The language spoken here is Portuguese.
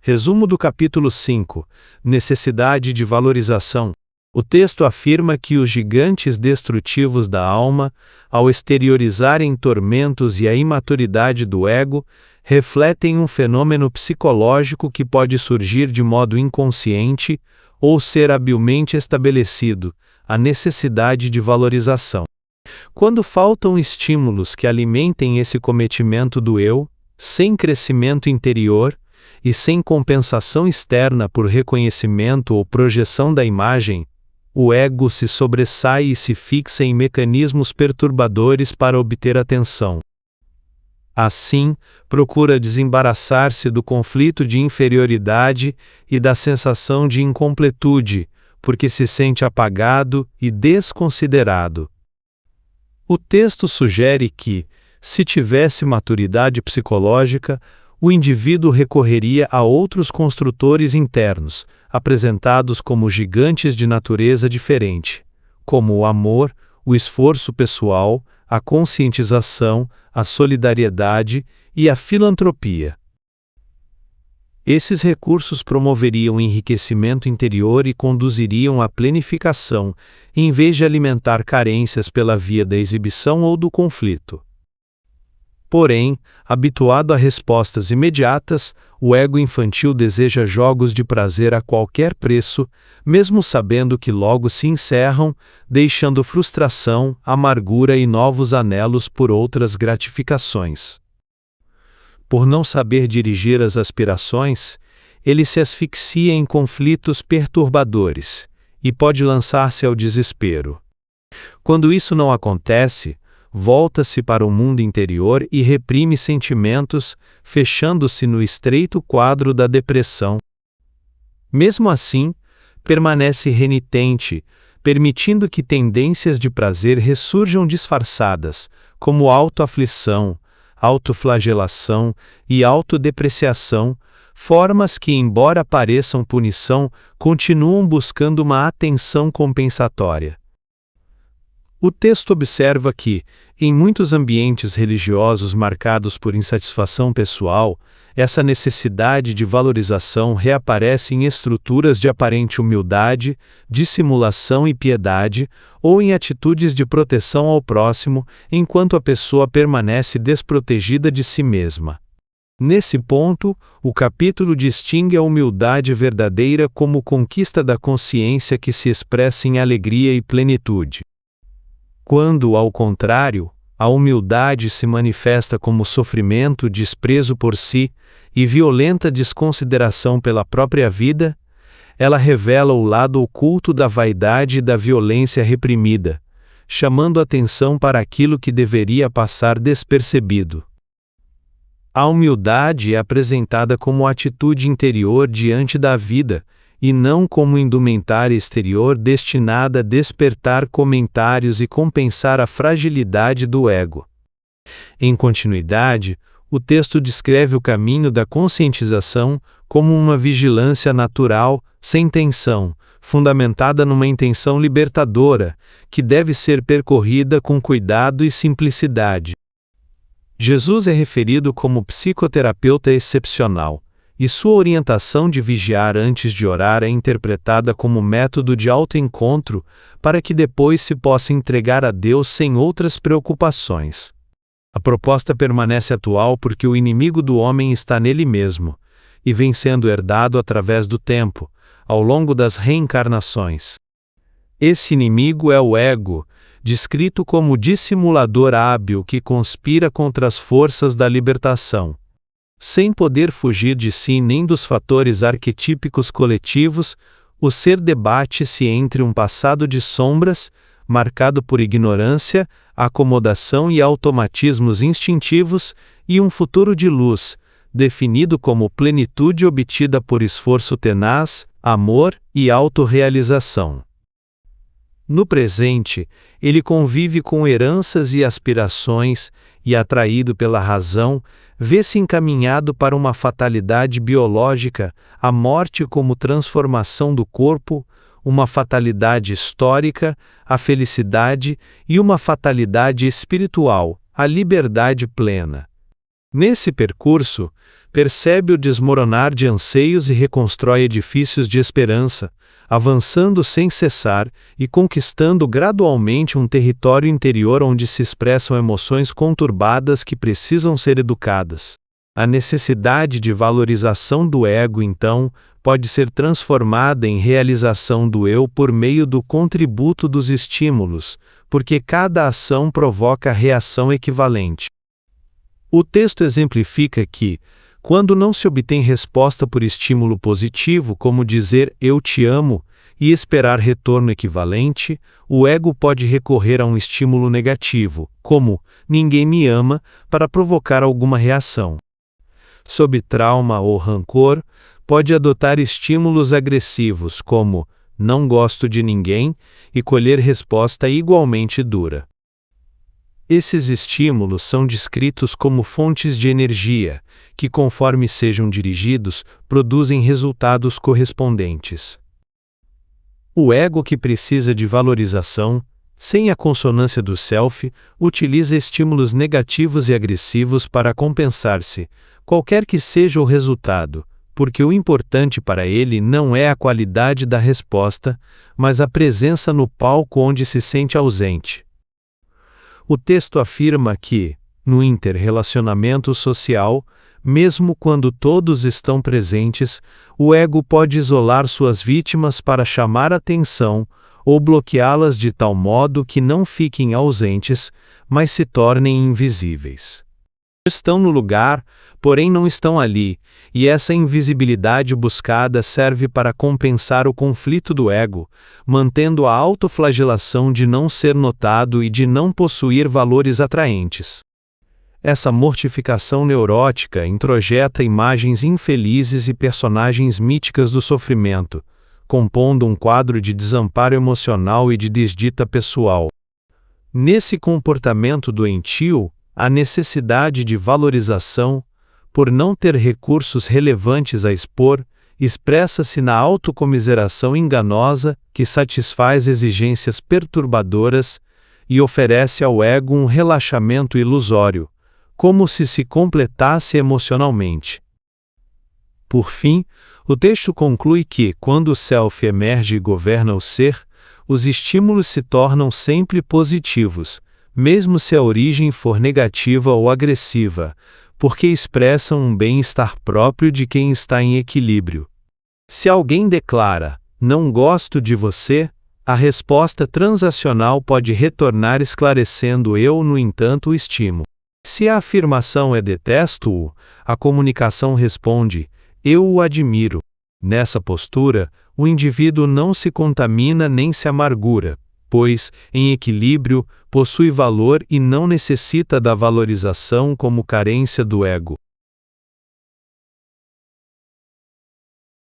Resumo do capítulo 5. Necessidade de valorização. O texto afirma que os gigantes destrutivos da alma, ao exteriorizarem tormentos e a imaturidade do ego, refletem um fenômeno psicológico que pode surgir de modo inconsciente ou ser habilmente estabelecido, a necessidade de valorização. Quando faltam estímulos que alimentem esse cometimento do eu, sem crescimento interior, e sem compensação externa por reconhecimento ou projeção da imagem, o ego se sobressai e se fixa em mecanismos perturbadores para obter atenção. Assim, procura desembaraçar-se do conflito de inferioridade e da sensação de incompletude, porque se sente apagado e desconsiderado. O texto sugere que, se tivesse maturidade psicológica, o indivíduo recorreria a outros construtores internos, apresentados como gigantes de natureza diferente, como o amor, o esforço pessoal, a conscientização, a solidariedade e a filantropia. Esses recursos promoveriam o enriquecimento interior e conduziriam à planificação, em vez de alimentar carências pela via da exibição ou do conflito. Porém, habituado a respostas imediatas, o ego infantil deseja jogos de prazer a qualquer preço, mesmo sabendo que logo se encerram, deixando frustração, amargura e novos anelos por outras gratificações. Por não saber dirigir as aspirações, ele se asfixia em conflitos perturbadores, e pode lançar-se ao desespero. Quando isso não acontece, volta-se para o mundo interior e reprime sentimentos, fechando-se no estreito quadro da depressão. Mesmo assim, permanece renitente, permitindo que tendências de prazer ressurjam disfarçadas, como autoaflição, autoflagelação e autodepreciação, formas que, embora pareçam punição, continuam buscando uma atenção compensatória. O texto observa que, em muitos ambientes religiosos marcados por insatisfação pessoal, essa necessidade de valorização reaparece em estruturas de aparente humildade, dissimulação e piedade, ou em atitudes de proteção ao próximo, enquanto a pessoa permanece desprotegida de si mesma. Nesse ponto, o capítulo distingue a humildade verdadeira como conquista da consciência que se expressa em alegria e plenitude. Quando, ao contrário, a humildade se manifesta como sofrimento, desprezo por si e violenta desconsideração pela própria vida, ela revela o lado oculto da vaidade e da violência reprimida, chamando atenção para aquilo que deveria passar despercebido. A humildade é apresentada como atitude interior diante da vida, e não como indumentária exterior destinada a despertar comentários e compensar a fragilidade do ego. Em continuidade, o texto descreve o caminho da conscientização como uma vigilância natural, sem tensão, fundamentada numa intenção libertadora, que deve ser percorrida com cuidado e simplicidade. Jesus é referido como psicoterapeuta excepcional, e sua orientação de vigiar antes de orar é interpretada como método de autoencontro, para que depois se possa entregar a Deus sem outras preocupações. A proposta permanece atual porque o inimigo do homem está nele mesmo, e vem sendo herdado através do tempo, ao longo das reencarnações. Esse inimigo é o ego, descrito como dissimulador hábil que conspira contra as forças da libertação. Sem poder fugir de si nem dos fatores arquetípicos coletivos, o ser debate-se entre um passado de sombras, marcado por ignorância, acomodação e automatismos instintivos, e um futuro de luz, definido como plenitude obtida por esforço tenaz, amor e autorrealização. No presente, ele convive com heranças e aspirações, e atraído pela razão, vê-se encaminhado para uma fatalidade biológica, a morte como transformação do corpo, uma fatalidade histórica, a felicidade, e uma fatalidade espiritual, a liberdade plena. Nesse percurso, percebe o desmoronar de anseios e reconstrói edifícios de esperança, avançando sem cessar e conquistando gradualmente um território interior onde se expressam emoções conturbadas que precisam ser educadas. A necessidade de valorização do ego, então, pode ser transformada em realização do eu por meio do contributo dos estímulos, porque cada ação provoca reação equivalente. O texto exemplifica que, quando não se obtém resposta por estímulo positivo, como dizer "eu te amo", e esperar retorno equivalente, o ego pode recorrer a um estímulo negativo, como "ninguém me ama", para provocar alguma reação. Sob trauma ou rancor, pode adotar estímulos agressivos, como "não gosto de ninguém", e colher resposta igualmente dura. Esses estímulos são descritos como fontes de energia, que, conforme sejam dirigidos, produzem resultados correspondentes. O ego, que precisa de valorização, sem a consonância do self, utiliza estímulos negativos e agressivos para compensar-se, qualquer que seja o resultado, porque o importante para ele não é a qualidade da resposta, mas a presença no palco onde se sente ausente. O texto afirma que, no interrelacionamento social, mesmo quando todos estão presentes, o ego pode isolar suas vítimas para chamar atenção ou bloqueá-las de tal modo que não fiquem ausentes, mas se tornem invisíveis. Estão no lugar, porém não estão ali, e essa invisibilidade buscada serve para compensar o conflito do ego, mantendo a autoflagelação de não ser notado e de não possuir valores atraentes. Essa mortificação neurótica introjeta imagens infelizes e personagens míticas do sofrimento, compondo um quadro de desamparo emocional e de desdita pessoal. Nesse comportamento doentio, a necessidade de valorização, por não ter recursos relevantes a expor, expressa-se na autocomiseração enganosa que satisfaz exigências perturbadoras e oferece ao ego um relaxamento ilusório, como se completasse emocionalmente. Por fim, o texto conclui que, quando o self emerge e governa o ser, os estímulos se tornam sempre positivos, mesmo se a origem for negativa ou agressiva, porque expressam um bem-estar próprio de quem está em equilíbrio. Se alguém declara, "não gosto de você", a resposta transacional pode retornar esclarecendo "eu, no entanto, o estimo". Se a afirmação é "detesto-o", a comunicação responde, "eu o admiro". Nessa postura, o indivíduo não se contamina nem se amargura, pois, em equilíbrio, possui valor e não necessita da valorização como carência do ego.